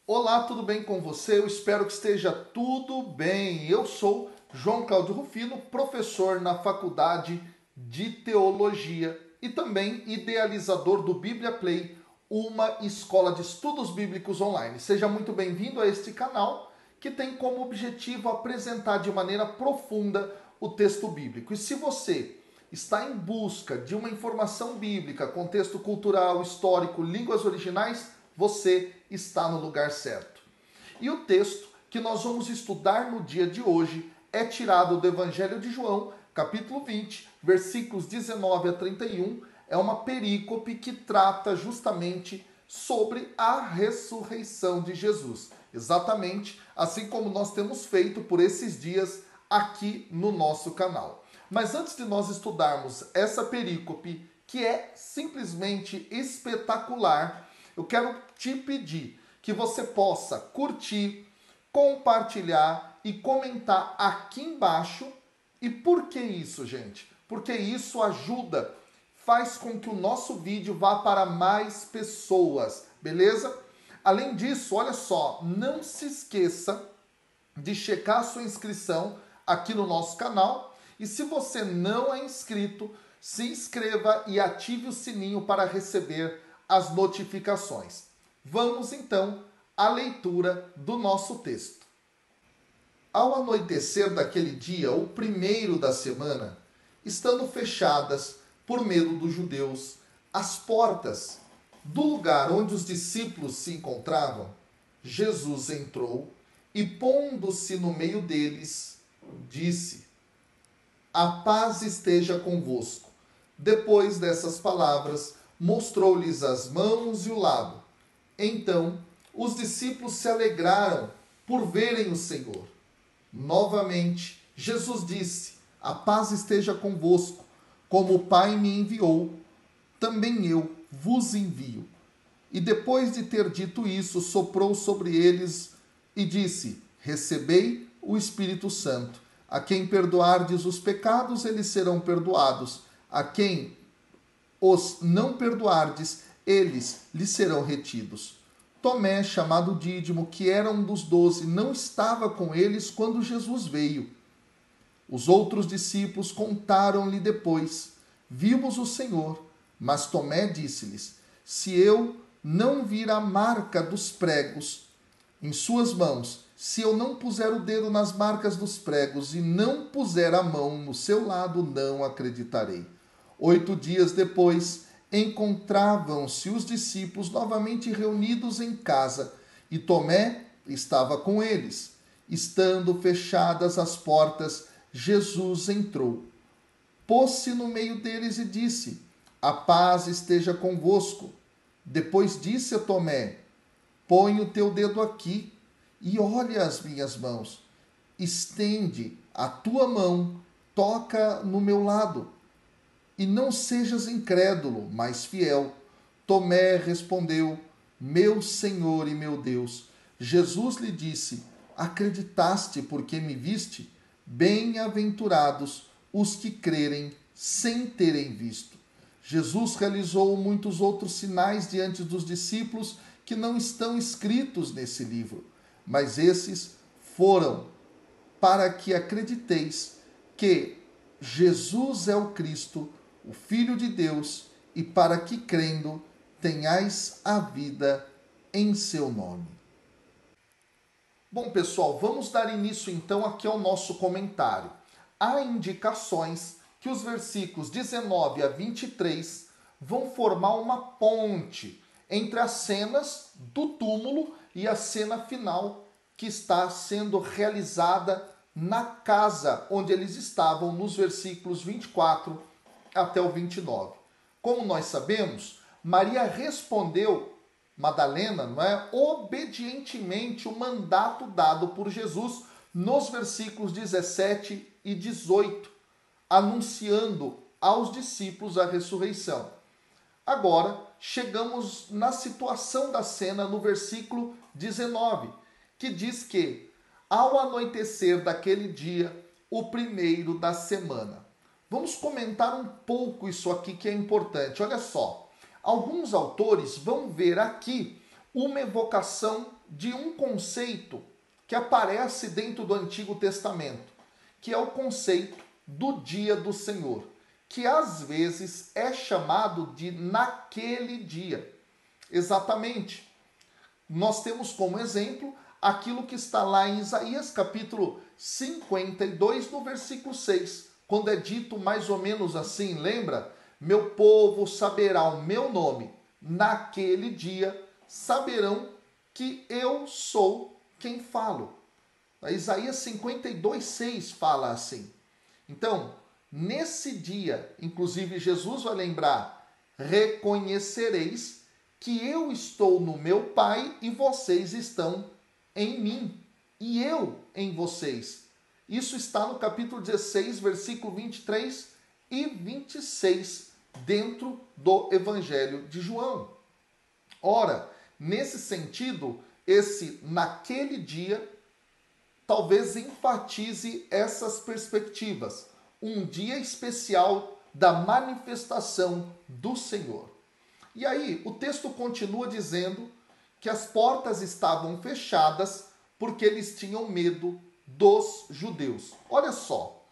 Olá, tudo bem com você? Eu espero que esteja tudo bem. Eu sou João Cláudio Rufino, professor na Faculdade de Teologia e também idealizador do Bíblia Play, uma escola de estudos bíblicos online. Seja muito bem-vindo a este canal que tem como objetivo apresentar de maneira profunda o texto bíblico. E se você está em busca de uma informação bíblica, contexto cultural, histórico, línguas originais, você está no lugar certo. E o texto que nós vamos estudar no dia de hoje é tirado do Evangelho de João, capítulo 20, versículos 19 a 31. É uma perícope que trata justamente sobre a ressurreição de Jesus. Exatamente assim como nós temos feito por esses dias aqui no nosso canal. Mas antes de nós estudarmos essa perícope, que é simplesmente espetacular, eu quero te pedir que você possa curtir, compartilhar e comentar aqui embaixo. E por que isso, gente? Porque isso ajuda, faz com que o nosso vídeo vá para mais pessoas, beleza? Além disso, olha só, não se esqueça de checar a sua inscrição aqui no nosso canal. E se você não é inscrito, se inscreva e ative o sininho para receber as notificações. Vamos então à leitura do nosso texto. Ao anoitecer daquele dia, o primeiro da semana, estando fechadas, por medo dos judeus, as portas do lugar onde os discípulos se encontravam, Jesus entrou e, pondo-se no meio deles, disse: "A paz esteja convosco." Depois dessas palavras, mostrou-lhes as mãos e o lado. Então, os discípulos se alegraram por verem o Senhor. Novamente, Jesus disse: "A paz esteja convosco. Como o Pai me enviou, também eu vos envio." E depois de ter dito isso, soprou sobre eles e disse: "Recebei o Espírito Santo. A quem perdoardes os pecados, eles serão perdoados. A quem os não perdoardes, eles lhes serão retidos." Tomé, chamado Dídimo, que era um dos 12, não estava com eles quando Jesus veio. Os outros discípulos contaram-lhe depois: "Vimos o Senhor." Mas Tomé disse-lhes: "Se eu não vir a marca dos pregos em suas mãos, se eu não puser o dedo nas marcas dos pregos e não puser a mão no seu lado, não acreditarei." 8 dias depois, encontravam-se os discípulos novamente reunidos em casa, e Tomé estava com eles. Estando fechadas as portas, Jesus entrou, pôs-se no meio deles e disse: "A paz esteja convosco." Depois disse a Tomé: "Põe o teu dedo aqui e olha as minhas mãos. Estende a tua mão, toca no meu lado. E não sejas incrédulo, mas fiel." Tomé respondeu: "Meu Senhor e meu Deus." Jesus lhe disse: "Acreditaste porque me viste? Bem-aventurados os que crerem sem terem visto." Jesus realizou muitos outros sinais diante dos discípulos que não estão escritos nesse livro, mas esses foram para que acrediteis que Jesus é o Cristo, o Filho de Deus, e para que, crendo, tenhais a vida em seu nome. Bom, pessoal, vamos dar início então aqui ao nosso comentário. Há indicações que os versículos 19 a 23 vão formar uma ponte entre as cenas do túmulo e a cena final que está sendo realizada na casa onde eles estavam, nos versículos 24 até o 29. Como nós sabemos, Maria respondeu, Madalena, não é, obedientemente o mandato dado por Jesus nos versículos 17 e 18, anunciando aos discípulos a ressurreição. Agora, chegamos na situação da cena no versículo 19, que diz que, ao anoitecer daquele dia, o primeiro da semana. Vamos comentar um pouco isso aqui que é importante. Olha só, alguns autores vão ver aqui uma evocação de um conceito que aparece dentro do Antigo Testamento, que é o conceito do dia do Senhor, que às vezes é chamado de naquele dia. Exatamente. Nós temos como exemplo aquilo que está lá em Isaías capítulo 52, no versículo 6, quando é dito mais ou menos assim, lembra? Meu povo saberá o meu nome, naquele dia saberão que eu sou quem falo. A Isaías 52, 6 fala assim. Então, nesse dia, inclusive Jesus vai lembrar, reconhecereis que eu estou no meu Pai e vocês estão em mim, e eu em vocês. Isso está no capítulo 16, versículo 23 e 26, dentro do Evangelho de João. Ora, nesse sentido, esse naquele dia talvez enfatize essas perspectivas. Um dia especial da manifestação do Senhor. E aí, o texto continua dizendo que as portas estavam fechadas porque eles tinham medo dos judeus. Olha só,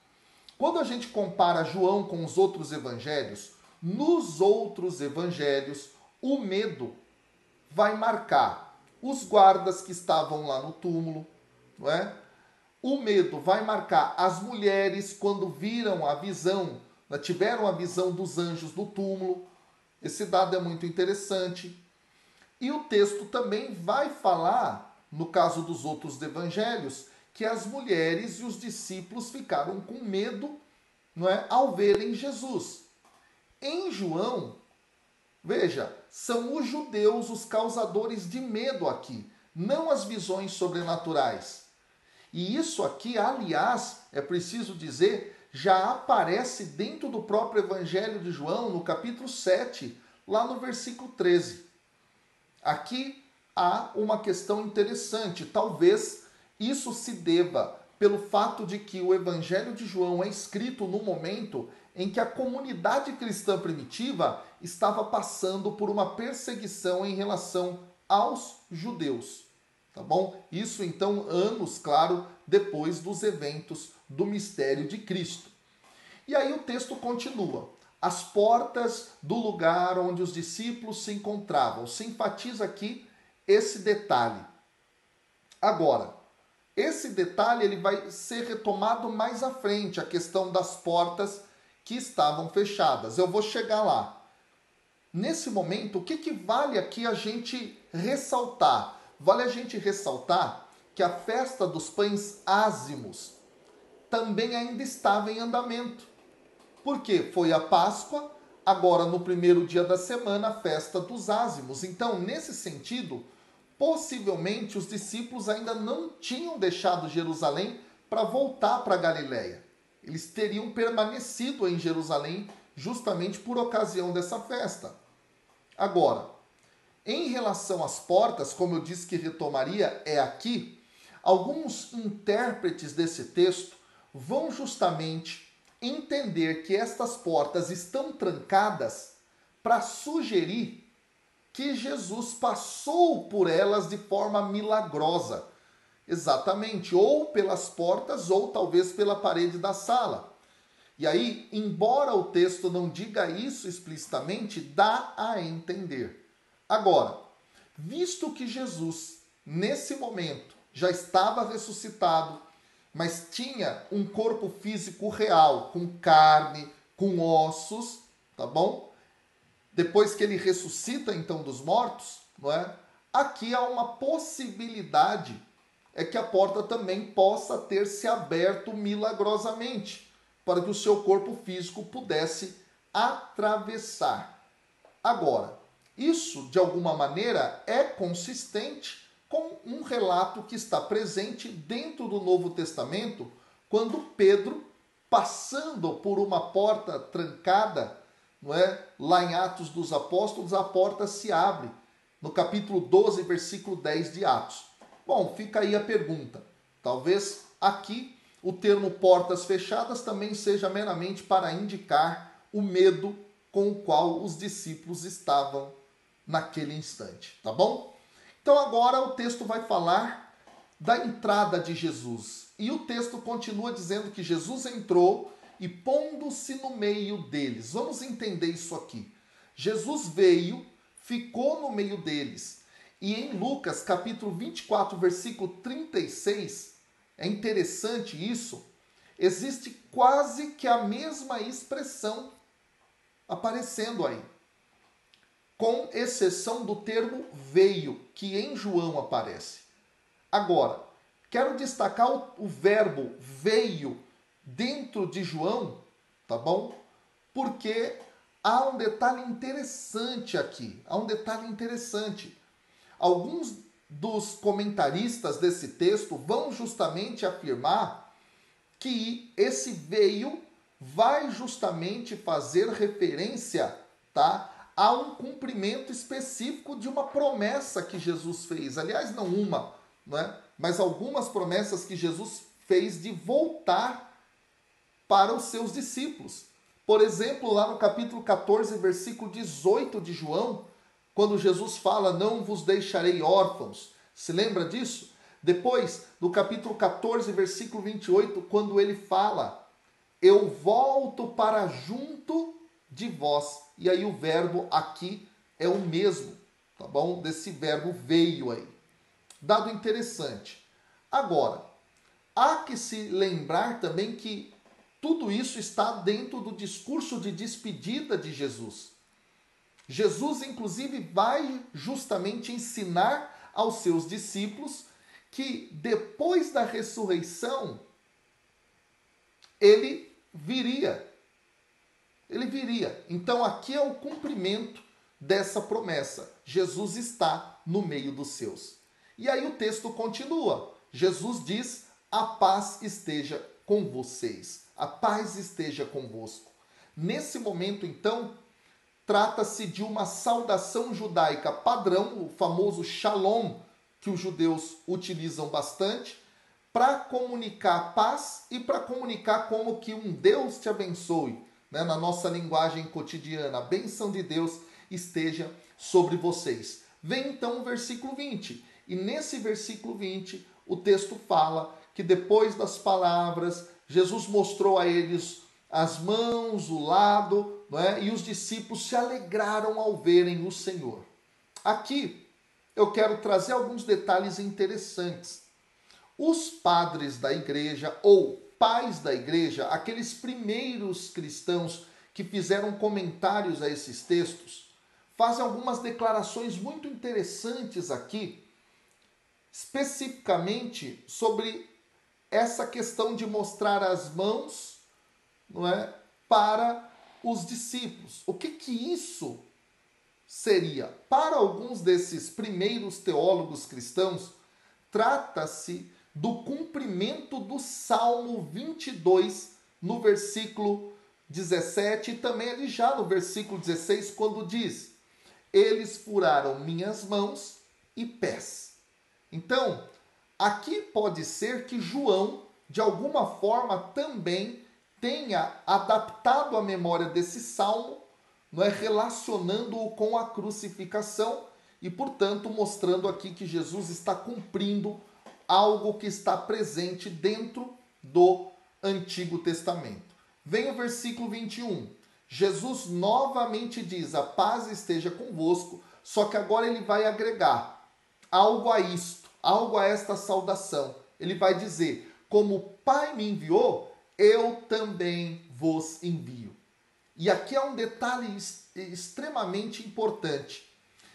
quando a gente compara João com os outros evangelhos, nos outros evangelhos, o medo vai marcar os guardas que estavam lá no túmulo, não é? O medo vai marcar as mulheres quando viram a visão, tiveram a visão dos anjos no túmulo. Esse dado é muito interessante. E o texto também vai falar, no caso dos outros evangelhos, que as mulheres e os discípulos ficaram com medo, não é, ao verem Jesus. Em João, veja, são os judeus os causadores de medo aqui, não as visões sobrenaturais. E isso aqui, aliás, é preciso dizer, já aparece dentro do próprio Evangelho de João, no capítulo 7, lá no versículo 13. Aqui há uma questão interessante. Talvez isso se deva pelo fato de que o Evangelho de João é escrito no momento em que a comunidade cristã primitiva estava passando por uma perseguição em relação aos judeus. Tá bom? Isso então anos, claro, depois dos eventos do mistério de Cristo. E aí o texto continua. As portas do lugar onde os discípulos se encontravam. Se enfatiza aqui esse detalhe. Agora, esse detalhe ele vai ser retomado mais à frente, a questão das portas que estavam fechadas. Eu vou chegar lá. Nesse momento, o que vale aqui a gente ressaltar? Vale a gente ressaltar que a festa dos pães ázimos também ainda estava em andamento. Porque foi a Páscoa, agora no primeiro dia da semana, a festa dos ázimos. Então, nesse sentido, possivelmente os discípulos ainda não tinham deixado Jerusalém para voltar para Galiléia. Eles teriam permanecido em Jerusalém justamente por ocasião dessa festa. Agora, em relação às portas, como eu disse que retomaria, é aqui, alguns intérpretes desse texto vão justamente entender que estas portas estão trancadas para sugerir que Jesus passou por elas de forma milagrosa. Exatamente, ou pelas portas ou talvez pela parede da sala. E aí, embora o texto não diga isso explicitamente, dá a entender. Agora, visto que Jesus, nesse momento, já estava ressuscitado, mas tinha um corpo físico real, com carne, com ossos, tá bom? Depois que ele ressuscita, então, dos mortos, não é? Aqui há uma possibilidade, é que a porta também possa ter se aberto milagrosamente, para que o seu corpo físico pudesse atravessar. Agora, isso, de alguma maneira, é consistente com um relato que está presente dentro do Novo Testamento, quando Pedro, passando por uma porta trancada, não é? Lá em Atos dos Apóstolos, a porta se abre, no capítulo 12, versículo 10 de Atos. Bom, fica aí a pergunta. Talvez aqui o termo portas fechadas também seja meramente para indicar o medo com o qual os discípulos estavam naquele instante, tá bom? Então agora o texto vai falar da entrada de Jesus. E o texto continua dizendo que Jesus entrou e pondo-se no meio deles. Vamos entender isso aqui. Jesus veio, ficou no meio deles. E em Lucas, capítulo 24, versículo 36, é interessante isso, existe quase que a mesma expressão aparecendo aí, com exceção do termo veio, que em João aparece. Agora, quero destacar o verbo veio dentro de João, tá bom? Porque há um detalhe interessante aqui, Alguns dos comentaristas desse texto vão justamente afirmar que esse veio vai justamente fazer referência, tá, a um cumprimento específico de uma promessa que Jesus fez. Aliás, não uma, né, mas algumas promessas que Jesus fez de voltar para os seus discípulos. Por exemplo, lá no capítulo 14, versículo 18 de João, quando Jesus fala, não vos deixarei órfãos. Se lembra disso? Depois, no capítulo 14, versículo 28, quando ele fala, eu volto para junto de vós. E aí o verbo aqui é o mesmo, tá bom? Desse verbo veio aí. Dado interessante. Agora, há que se lembrar também que tudo isso está dentro do discurso de despedida de Jesus. Jesus, inclusive, vai justamente ensinar aos seus discípulos que depois da ressurreição, ele viria. Ele viria. Então, aqui é o cumprimento dessa promessa. Jesus está no meio dos seus. E aí o texto continua. Jesus diz, a paz esteja com vocês. A paz esteja convosco. Nesse momento, então, trata-se de uma saudação judaica padrão, o famoso shalom, que os judeus utilizam bastante, para comunicar paz e para comunicar como que um Deus te abençoe, né? Na nossa linguagem cotidiana, a bênção de Deus esteja sobre vocês. Vem então o versículo 20, e nesse versículo 20, o texto fala que depois das palavras, Jesus mostrou a eles as mãos, o lado, não é? E os discípulos se alegraram ao verem o Senhor. Aqui eu quero trazer alguns detalhes interessantes. Os padres da igreja ou pais da igreja, aqueles primeiros cristãos que fizeram comentários a esses textos, fazem algumas declarações muito interessantes aqui, especificamente sobre essa questão de mostrar as mãos, não é, para os discípulos. O que isso seria? Para alguns desses primeiros teólogos cristãos, trata-se do cumprimento do Salmo 22, no versículo 17, e também ali já no versículo 16, quando diz, eles furaram minhas mãos e pés. Então, aqui pode ser que João, de alguma forma, também tenha adaptado a memória desse salmo, não é, relacionando-o com a crucificação e, portanto, mostrando aqui que Jesus está cumprindo algo que está presente dentro do Antigo Testamento. Vem o versículo 21. Jesus novamente diz, a paz esteja convosco, só que agora ele vai agregar algo a isto, algo a esta saudação. Ele vai dizer, como o Pai me enviou, eu também vos envio. E aqui há um detalhe extremamente importante.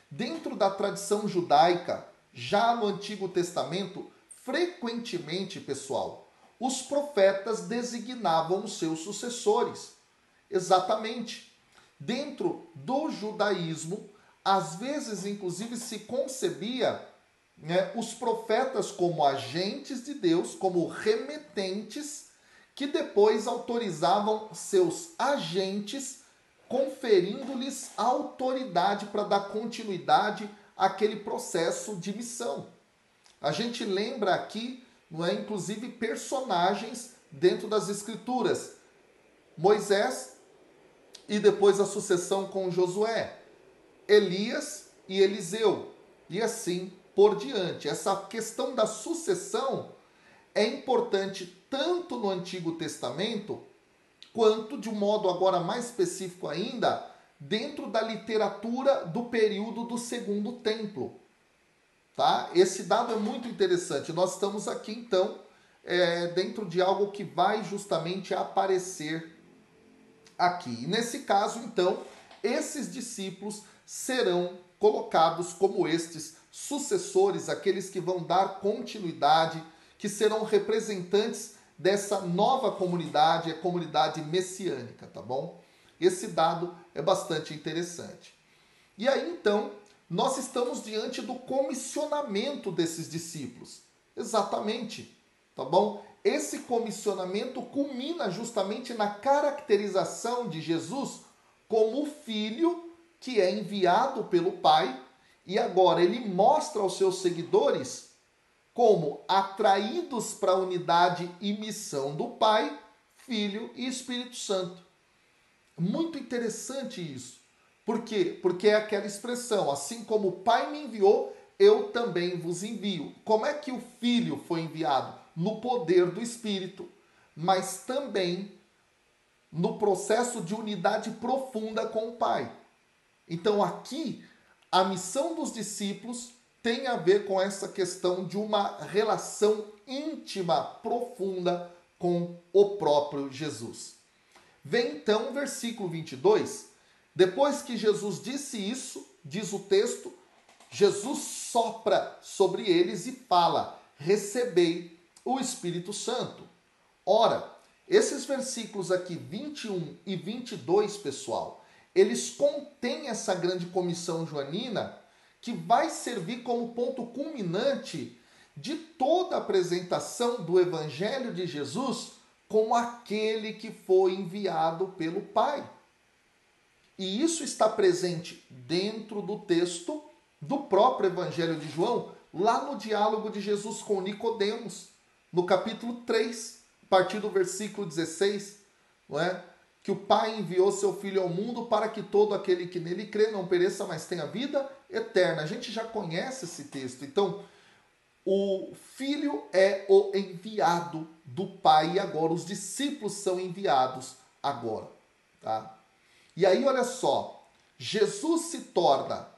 Dentro da tradição judaica, já no Antigo Testamento, frequentemente, pessoal, os profetas designavam os seus sucessores. Exatamente. Dentro do judaísmo, às vezes, inclusive, se concebia, né, os profetas como agentes de Deus, como remetentes, que depois autorizavam seus agentes, conferindo-lhes autoridade para dar continuidade àquele processo de missão. A gente lembra aqui, não é, inclusive, personagens dentro das Escrituras. Moisés e depois a sucessão com Josué, Elias e Eliseu, e assim por diante. Essa questão da sucessão é importante tanto no Antigo Testamento, quanto, de um modo agora mais específico ainda, dentro da literatura do período do Segundo Templo. Tá? Esse dado é muito interessante. Nós estamos aqui, então, dentro de algo que vai justamente aparecer aqui. E nesse caso, então, esses discípulos serão colocados como estes sucessores, aqueles que vão dar continuidade, que serão representantes dessa nova comunidade, a comunidade messiânica, tá bom? Esse dado é bastante interessante. E aí, então, nós estamos diante do comissionamento desses discípulos. Exatamente, tá bom? Esse comissionamento culmina justamente na caracterização de Jesus como o filho que é enviado pelo Pai, e agora ele mostra aos seus seguidores como atraídos para a unidade e missão do Pai, Filho e Espírito Santo. Muito interessante isso. Por quê? Porque é aquela expressão, assim como o Pai me enviou, eu também vos envio. Como é que o Filho foi enviado? No poder do Espírito, mas também no processo de unidade profunda com o Pai. Então aqui, a missão dos discípulos tem a ver com essa questão de uma relação íntima, profunda com o próprio Jesus. Vem então o versículo 22. Depois que Jesus disse isso, diz o texto, Jesus sopra sobre eles e fala: recebei o Espírito Santo. Ora, esses versículos aqui, 21 e 22, pessoal, eles contêm essa grande comissão joanina que vai servir como ponto culminante de toda a apresentação do Evangelho de Jesus como aquele que foi enviado pelo Pai. E isso está presente dentro do texto do próprio Evangelho de João, lá no diálogo de Jesus com Nicodemos, no capítulo 3, a partir do versículo 16, não é? Que o Pai enviou seu Filho ao mundo para que todo aquele que nele crê não pereça, mas tenha vida eterna. A gente já conhece esse texto. Então, o Filho é o enviado do Pai e agora os discípulos são enviados agora. Tá? E aí, olha só, Jesus se torna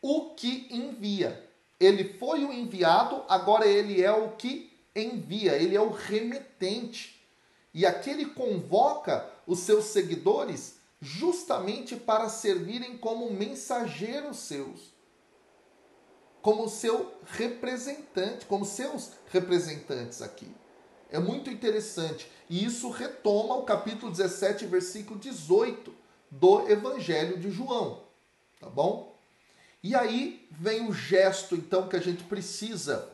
o que envia. Ele foi o enviado, agora ele é o que envia, ele é o remetente. E aqui ele convoca os seus seguidores justamente para servirem como mensageiros seus, como seu representante, como seus representantes aqui. É muito interessante. E isso retoma o capítulo 17, versículo 18 do Evangelho de João. Tá bom? E aí vem o gesto, então, que a gente precisa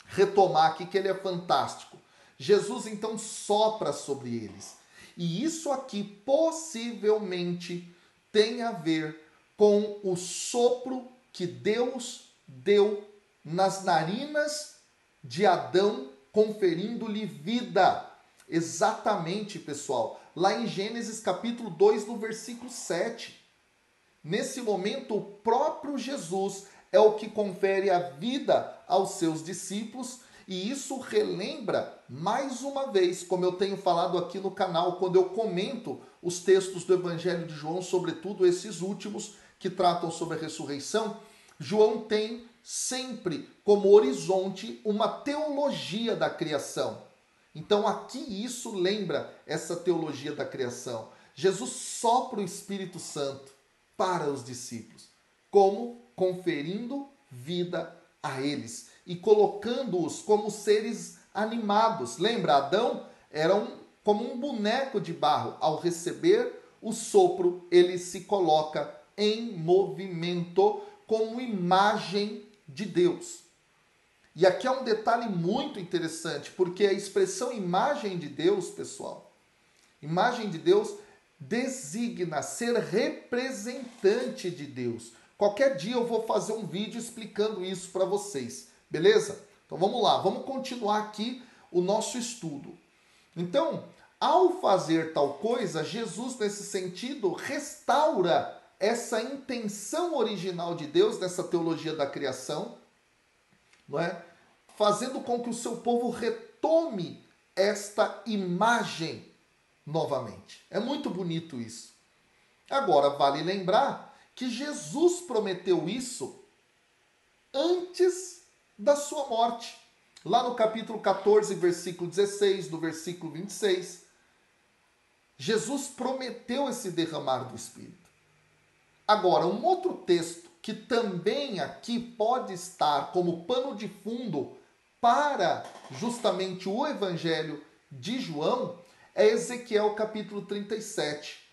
retomar aqui, que ele é fantástico. Jesus, então, sopra sobre eles. E isso aqui possivelmente tem a ver com o sopro que Deus deu nas narinas de Adão, conferindo-lhe vida. Exatamente, pessoal. Lá em Gênesis capítulo 2, no versículo 7. Nesse momento, o próprio Jesus é o que confere a vida aos seus discípulos, e isso relembra, mais uma vez, como eu tenho falado aqui no canal, quando eu comento os textos do Evangelho de João, sobretudo esses últimos que tratam sobre a ressurreição, João tem sempre como horizonte uma teologia da criação. Então aqui isso lembra essa teologia da criação. Jesus sopra o Espírito Santo para os discípulos, como conferindo vida a eles e colocando-os como seres animados. Lembra, Adão era como um boneco de barro. Ao receber o sopro, ele se coloca em movimento como imagem de Deus. E aqui é um detalhe muito interessante, porque a expressão imagem de Deus, pessoal, imagem de Deus designa ser representante de Deus. Qualquer dia eu vou fazer um vídeo explicando isso para vocês, beleza? Então vamos lá, vamos continuar aqui o nosso estudo. Então, ao fazer tal coisa, Jesus, nesse sentido, restaura essa intenção original de Deus nessa teologia da criação, não é? Fazendo com que o seu povo retome esta imagem novamente. É muito bonito isso. Agora, vale lembrar que Jesus prometeu isso antes da sua morte. Lá no capítulo 14, versículo 16, do versículo 26, Jesus prometeu esse derramar do Espírito. Agora, um outro texto que também aqui pode estar como pano de fundo para justamente o Evangelho de João é Ezequiel capítulo 37.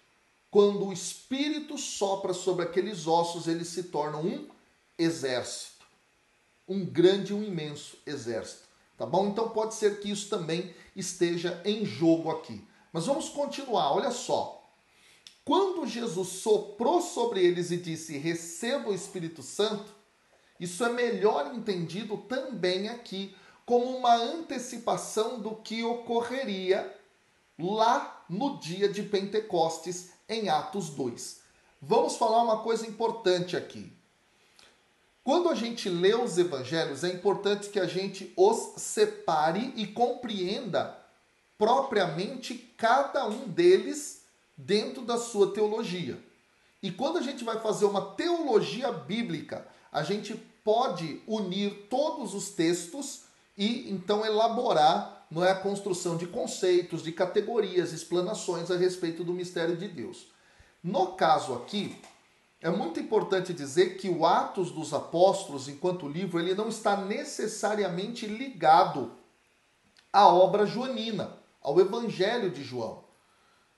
Quando o Espírito sopra sobre aqueles ossos, eles se tornam um exército. Um grande, um imenso exército. Tá bom? Então pode ser que isso também esteja em jogo aqui. Mas vamos continuar, olha só. Quando Jesus soprou sobre eles e disse, receba o Espírito Santo, isso é melhor entendido também aqui como uma antecipação do que ocorreria lá no dia de Pentecostes, em Atos 2. Vamos falar uma coisa importante aqui. Quando a gente lê os evangelhos, é importante que a gente os separe e compreenda propriamente cada um deles dentro da sua teologia. E quando a gente vai fazer uma teologia bíblica, a gente pode unir todos os textos e então elaborar, não é, a construção de conceitos, de categorias, explanações a respeito do mistério de Deus. No caso aqui, é muito importante dizer que o Atos dos Apóstolos, enquanto livro, ele não está necessariamente ligado à obra joanina, ao Evangelho de João.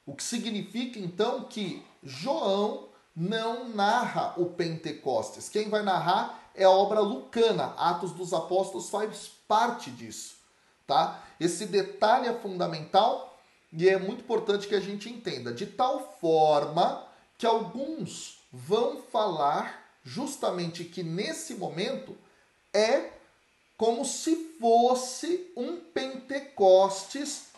O que significa, então, que João não narra o Pentecostes. Quem vai narrar é a obra lucana. Atos dos Apóstolos faz parte disso. Tá? Esse detalhe é fundamental e é muito importante que a gente entenda. De tal forma que alguns vão falar justamente que nesse momento é como se fosse um Pentecostes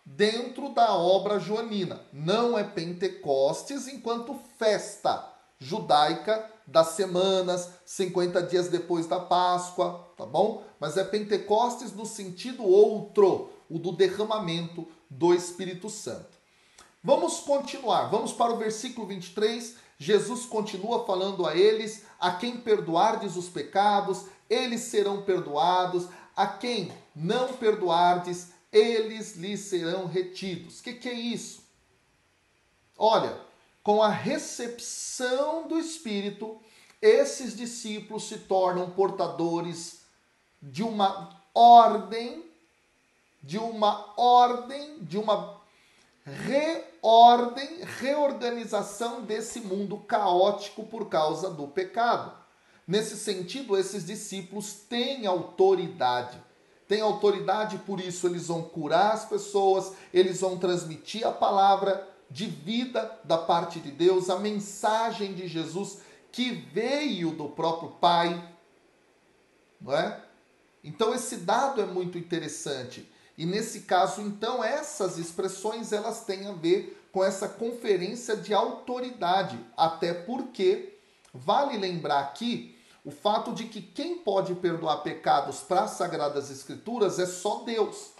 dentro da obra joanina. Não é Pentecostes enquanto festa judaica das semanas, 50 dias depois da Páscoa, tá bom? Mas é Pentecostes no sentido outro, o do derramamento do Espírito Santo. Vamos continuar, vamos para o versículo 23. Jesus continua falando a eles: a quem perdoardes os pecados, eles serão perdoados, a quem não perdoardes, eles lhes serão retidos. O que é isso? Olha, com a recepção do Espírito, esses discípulos se tornam portadores de uma ordem, de uma reorganização desse mundo caótico por causa do pecado. Nesse sentido, esses discípulos têm autoridade. Têm autoridade, por isso eles vão curar as pessoas, eles vão transmitir a palavra de vida da parte de Deus, a mensagem de Jesus que veio do próprio Pai, não é? Então esse dado é muito interessante. E nesse caso, então, essas expressões elas têm a ver com essa conferência de autoridade, até porque vale lembrar aqui o fato de que quem pode perdoar pecados para as Sagradas Escrituras é só Deus.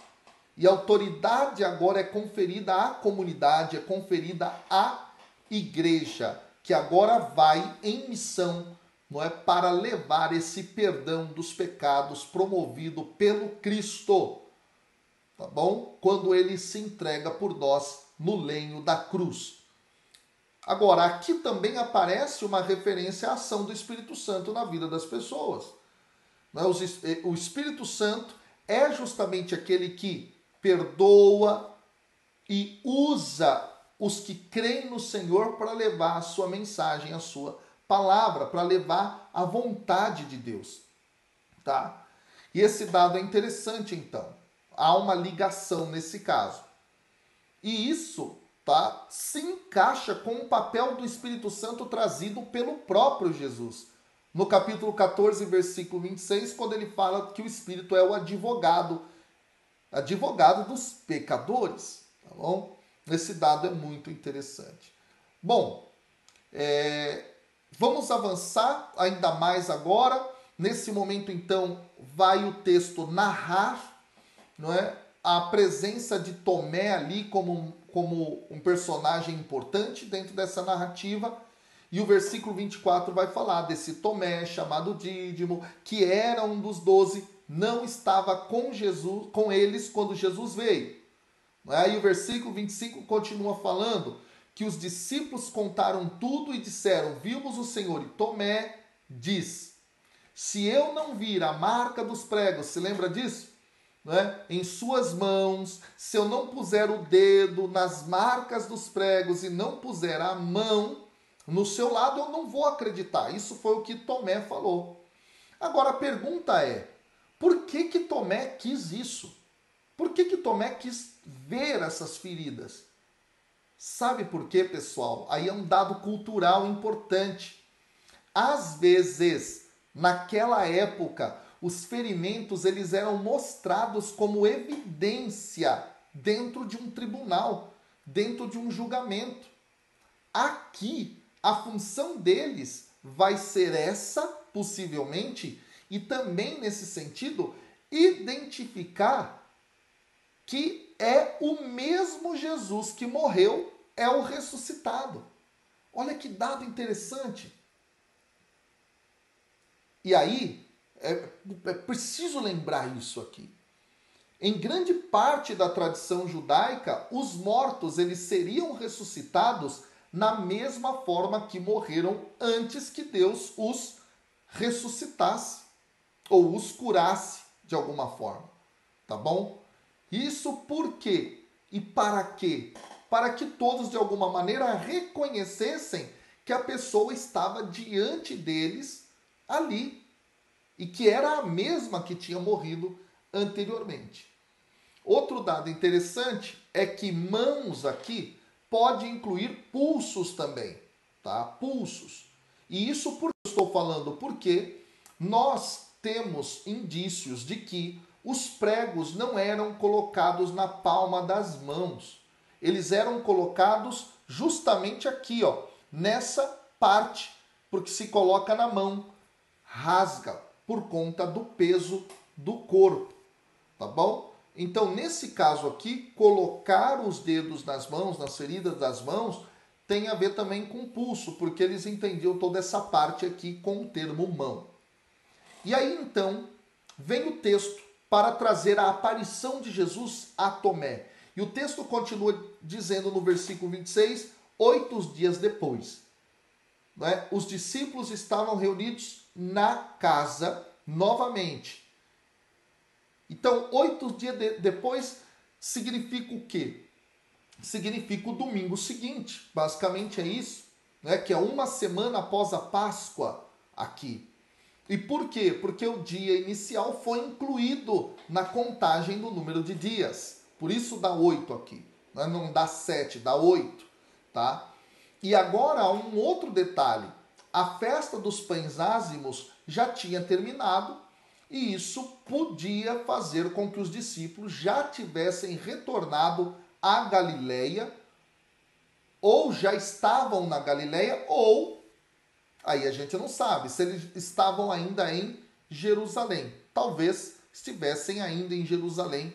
E a autoridade agora é conferida à comunidade, é conferida à igreja, que agora vai em missão, não é, para levar esse perdão dos pecados promovido pelo Cristo, tá bom? Quando ele se entrega por nós no lenho da cruz. Agora, aqui também aparece uma referência à ação do Espírito Santo na vida das pessoas. O Espírito Santo é justamente aquele que perdoa e usa os que creem no Senhor para levar a sua mensagem, a sua palavra, para levar a vontade de Deus. Tá? E esse dado é interessante, então. Há uma ligação nesse caso. E isso, tá, se encaixa com o papel do Espírito Santo trazido pelo próprio Jesus. No capítulo 14, versículo 26, quando ele fala que o Espírito é o advogado dos pecadores. Tá bom? Esse dado é muito interessante. Bom, vamos avançar ainda mais agora. Nesse momento, então, vai o texto narrar, não é, a presença de Tomé ali como um personagem importante dentro dessa narrativa. E o versículo 24 vai falar desse Tomé, chamado Dídimo, que era um dos 12, não estava com Jesus, com eles quando Jesus veio. E o versículo 25 continua falando que os discípulos contaram tudo e disseram: vimos o Senhor. E Tomé diz: se eu não vir a marca dos pregos, se lembra disso? Em suas mãos, se eu não puser o dedo nas marcas dos pregos e não puser a mão no seu lado, eu não vou acreditar. Isso foi o que Tomé falou. Agora a pergunta é, por que Tomé quis isso? Por que Tomé quis ver essas feridas? Sabe por quê, pessoal? Aí é um dado cultural importante. Às vezes, naquela época, os ferimentos eles eram mostrados como evidência dentro de um tribunal, dentro de um julgamento. Aqui, a função deles vai ser essa, possivelmente, e também, nesse sentido, identificar que é o mesmo Jesus que morreu, é o ressuscitado. Olha que dado interessante. E aí, é preciso lembrar isso aqui. Em grande parte da tradição judaica, os mortos eles seriam ressuscitados na mesma forma que morreram antes que Deus os ressuscitasse ou os curasse de alguma forma. Tá bom? Isso por quê? E para quê? Para que todos de alguma maneira reconhecessem que a pessoa estava diante deles ali e que era a mesma que tinha morrido anteriormente. Outro dado interessante é que mãos aqui pode incluir pulsos também, tá? Pulsos. E isso por que eu estou falando? Porque nós temos indícios de que os pregos não eram colocados na palma das mãos. Eles eram colocados justamente aqui, ó, nessa parte, porque se coloca na mão, rasga por conta do peso do corpo, tá bom? Então, nesse caso aqui, colocar os dedos nas mãos, nas feridas das mãos, tem a ver também com o pulso, porque eles entendiam toda essa parte aqui com o termo mão. E aí, então, vem o texto para trazer a aparição de Jesus a Tomé. E o texto continua dizendo no versículo 26, 8 dias depois. Os discípulos estavam reunidos na casa novamente. Então, 8 dias depois significa o quê? Significa o domingo seguinte. Basicamente é isso, que é uma semana após a Páscoa aqui. E por quê? Porque o dia inicial foi incluído na contagem do número de dias. Por isso dá 8 aqui. Não dá 7, dá 8. Tá? E agora um outro detalhe. A festa dos pães ázimos já tinha terminado e isso podia fazer com que os discípulos já tivessem retornado à Galileia, ou já estavam na Galileia, ou, aí a gente não sabe, se eles estavam ainda em Jerusalém. Talvez estivessem ainda em Jerusalém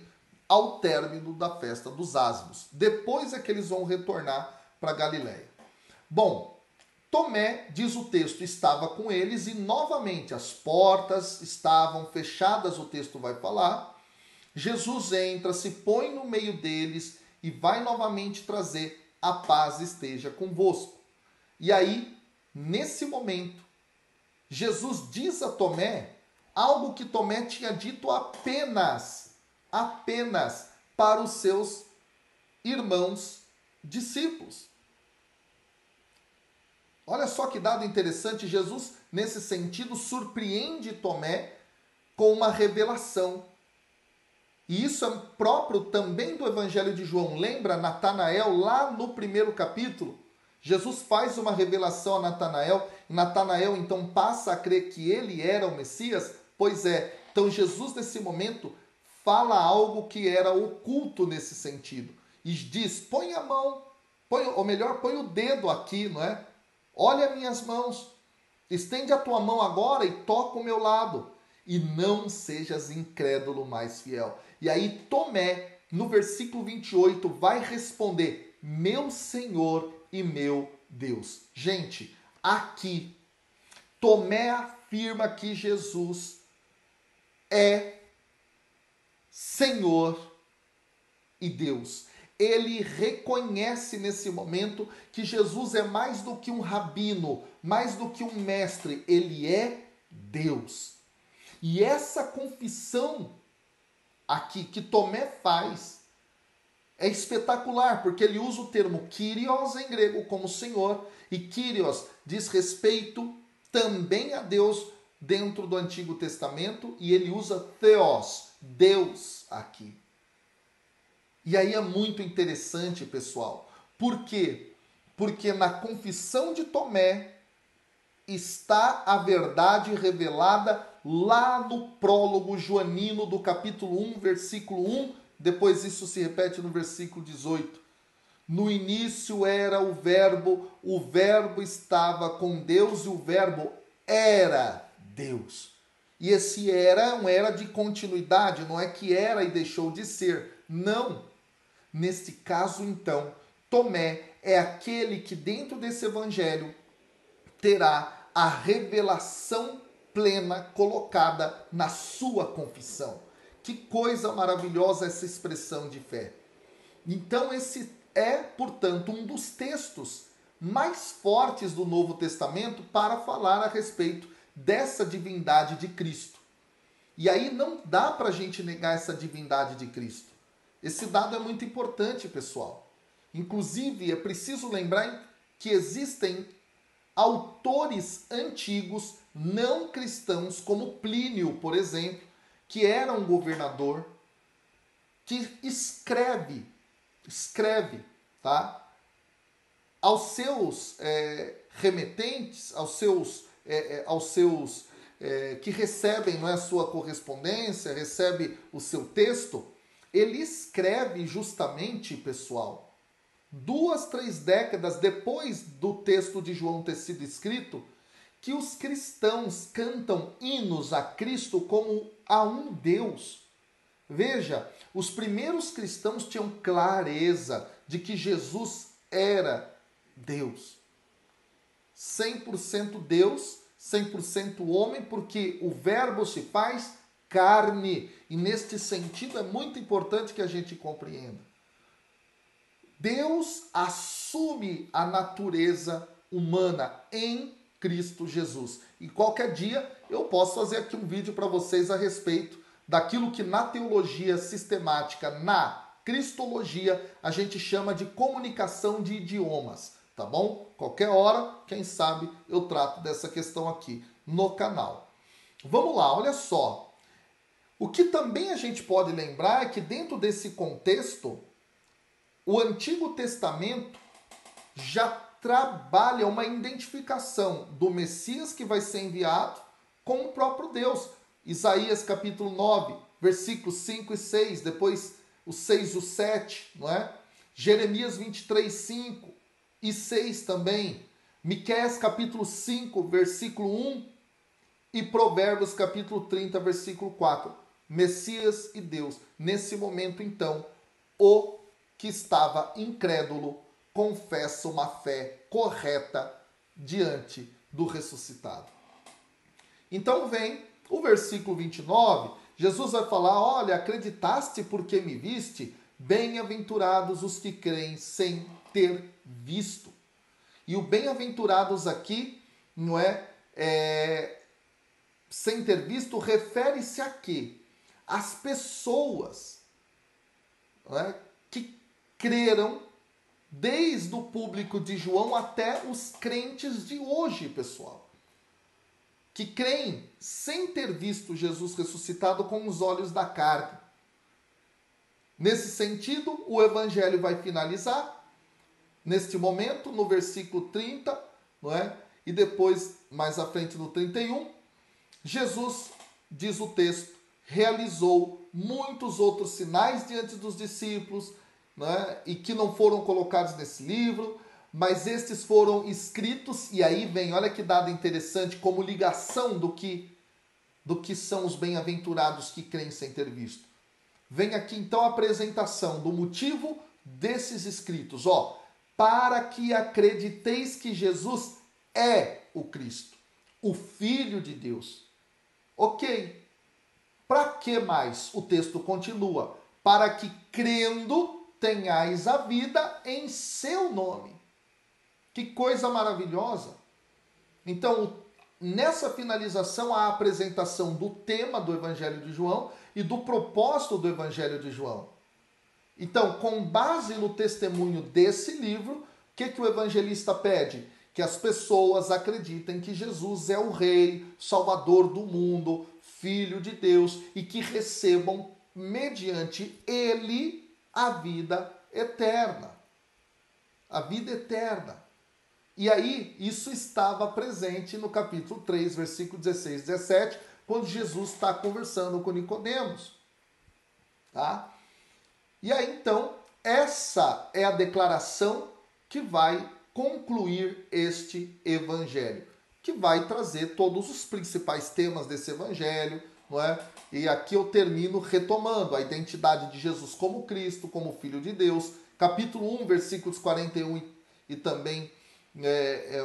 ao término da festa dos ázimos. Depois é que eles vão retornar para Galileia. Bom, Tomé, diz o texto, estava com eles e novamente as portas estavam fechadas, o texto vai falar. Jesus entra, se põe no meio deles e vai novamente trazer a paz esteja convosco. E aí, nesse momento, Jesus diz a Tomé algo que Tomé tinha dito apenas para os seus irmãos discípulos. Olha só que dado interessante, Jesus, nesse sentido, surpreende Tomé com uma revelação. E isso é próprio também do Evangelho de João. Lembra Natanael lá no primeiro capítulo? Jesus faz uma revelação a Natanael, e Natanael então passa a crer que ele era o Messias? Pois é. Então Jesus, nesse momento, fala algo que era oculto nesse sentido. E diz, põe a mão, põe o dedo aqui, não é? Olha minhas mãos, estende a tua mão agora e toca o meu lado. e não sejas incrédulo, mas fiel. E aí Tomé, no versículo 28, vai responder: meu Senhor e meu Deus. Gente, aqui Tomé afirma que Jesus é Senhor e Deus. Ele reconhece nesse momento que Jesus é mais do que um rabino, mais do que um mestre, ele é Deus. E essa confissão aqui que Tomé faz é espetacular, porque ele usa o termo Kyrios em grego como Senhor, e Kyrios diz respeito também a Deus dentro do Antigo Testamento, e ele usa Theos, Deus aqui. E aí é muito interessante, pessoal. Por quê? Porque na confissão de Tomé está a verdade revelada lá no prólogo joanino do capítulo 1, versículo 1. Depois isso se repete no versículo 18. No início era o verbo estava com Deus e o verbo era Deus. E esse era um era de continuidade, não é que era e deixou de ser. Não. Neste caso, então, Tomé é aquele que dentro desse evangelho terá a revelação plena colocada na sua confissão. Que coisa maravilhosa essa expressão de fé. Então esse é, portanto, um dos textos mais fortes do Novo Testamento para falar a respeito dessa divindade de Cristo. E aí não dá para a gente negar essa divindade de Cristo. Esse dado é muito importante, pessoal. Inclusive, é preciso lembrar que existem autores antigos não cristãos, como Plínio, por exemplo, que era um governador, que escreve, tá? Aos seus remetentes, aos seus que recebem, não é, a sua correspondência, recebe o seu texto, ele escreve justamente, pessoal, 2, 3 décadas depois do texto de João ter sido escrito, que os cristãos cantam hinos a Cristo como a um Deus. Veja, os primeiros cristãos tinham clareza de que Jesus era Deus. 100% Deus, 100% homem, porque o verbo se faz carne. E neste sentido é muito importante que a gente compreenda. Deus assume a natureza humana em Cristo Jesus. E qualquer dia eu posso fazer aqui um vídeo para vocês a respeito daquilo que na teologia sistemática, na cristologia, a gente chama de comunicação de idiomas, tá bom? Qualquer hora, quem sabe, eu trato dessa questão aqui no canal. Vamos lá, olha só. O que também a gente pode lembrar é que dentro desse contexto, o Antigo Testamento já trabalha uma identificação do Messias que vai ser enviado com o próprio Deus. Isaías capítulo 9, versículos 5 e 6, depois o 6 e o 7, não é? Jeremias 23, 5 e 6 também. Miqueias capítulo 5, versículo 1 e Provérbios capítulo 30, versículo 4. Messias e Deus. Nesse momento, então, o que estava incrédulo confessa uma fé correta diante do ressuscitado. Então vem o versículo 29, Jesus vai falar: olha, acreditaste porque me viste? Bem-aventurados os que creem sem ter visto. E o bem-aventurados aqui, não sem ter visto, refere-se a quê? As pessoas, não é, que creram, desde o público de João até os crentes de hoje, pessoal. Que creem sem ter visto Jesus ressuscitado com os olhos da carne. Nesse sentido, o evangelho vai finalizar, neste momento, no versículo 30, não é? E depois, mais à frente, no 31, Jesus, diz o texto, realizou muitos outros sinais diante dos discípulos, né, e que não foram colocados nesse livro, mas estes foram escritos, e aí vem, olha que dado interessante, como ligação do que são os bem-aventurados que creem sem ter visto. Vem aqui então a apresentação do motivo desses escritos, para que acrediteis que Jesus é o Cristo, o Filho de Deus. Ok. Para que mais? O texto continua. Para que crendo tenhais a vida em seu nome. Que coisa maravilhosa. Então, nessa finalização, a apresentação do tema do Evangelho de João e do propósito do Evangelho de João. Então, com base no testemunho desse livro, o que o evangelista pede? Que as pessoas acreditem que Jesus é o Rei, Salvador do mundo, Filho de Deus, e que recebam, mediante Ele, a vida eterna. A vida eterna. E aí, isso estava presente no capítulo 3, versículo 16 e 17, quando Jesus está conversando com Nicodemos. Tá? E aí, então, essa é a declaração que vai concluir este evangelho, que vai trazer todos os principais temas desse evangelho, não é? E aqui eu termino retomando a identidade de Jesus como Cristo, como Filho de Deus, capítulo 1, versículos 41 e também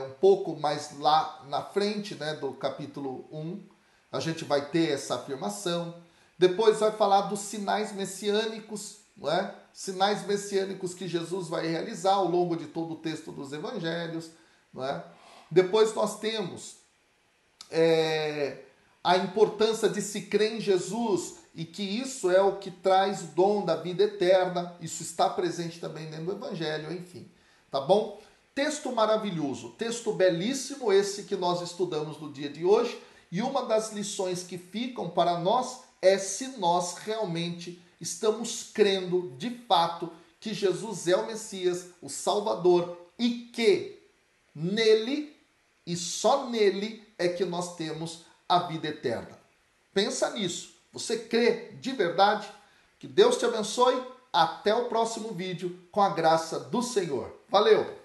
um pouco mais lá na frente, né, do capítulo 1, a gente vai ter essa afirmação. Depois vai falar dos sinais messiânicos, não é? Sinais messiânicos que Jesus vai realizar ao longo de todo o texto dos evangelhos, não é? Depois nós temos a importância de se crer em Jesus e que isso é o que traz o dom da vida eterna. Isso está presente também dentro do evangelho, enfim. Tá bom? Texto maravilhoso, texto belíssimo esse que nós estudamos no dia de hoje. E uma das lições que ficam para nós é se nós realmente estamos crendo de fato que Jesus é o Messias, o Salvador, e que nele e só nele é que nós temos a vida eterna. Pensa nisso. Você crê de verdade? Que Deus te abençoe. Até o próximo vídeo com a graça do Senhor. Valeu!